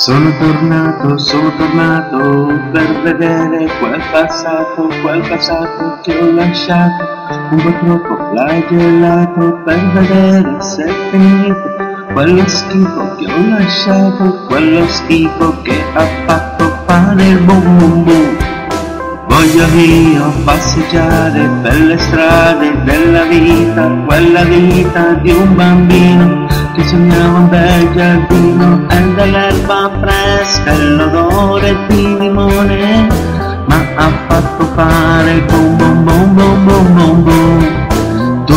Sono tornato per vedere quel passato che ho lasciato, un po' troppo flagellato per vedere se è finito quello schifo che ho lasciato, quello schifo che ha fatto fare il boom boom boom. Voglio io passeggiare per le strade della vita, quella vita di un bambino che sognava un bel giardino e dell'erba fresca e l'odore di limone, ma ha fatto fare il boom boom boom boom boom boom boom. Tu,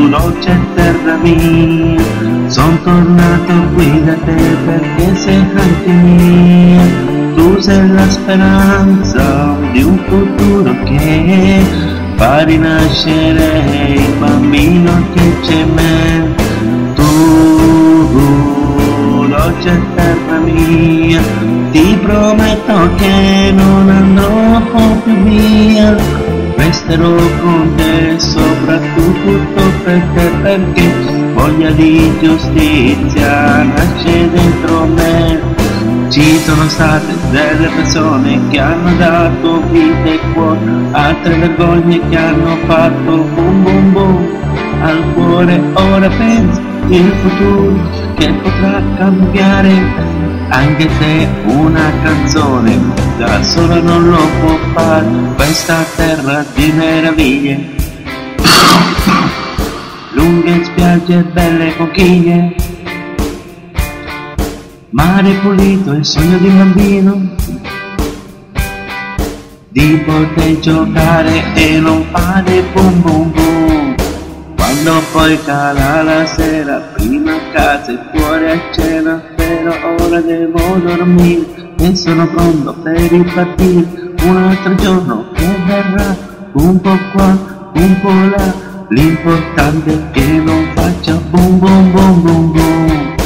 dolce terra mia, son tornato qui da te perché sei anche mia. Tu sei la speranza di un futuro che fa rinascere il bambino che c'è in me. Tu, dolce terra mia, ti prometto che non andrò più via, resterò con te soprattutto per te, perché voglia di giustizia nasce dentro me. Ci sono state delle persone che hanno dato vita e cuore, altre vergogne che hanno fatto boom boom boom al cuore. Ora penso il futuro che potrà cambiare, anche se una canzone da sola non lo può fare. Questa terra di meraviglie, lunghe spiagge, belle conchiglie, mare pulito, il sogno di un bambino di poter giocare e non fare boom boom boom. Quando poi cala la sera, prima a casa e fuori a cena, però ora devo dormire e sono pronto per ripartire. Un altro giorno che verrà, un po' qua, un po' là, l'importante è che non faccia boom boom boom boom boom.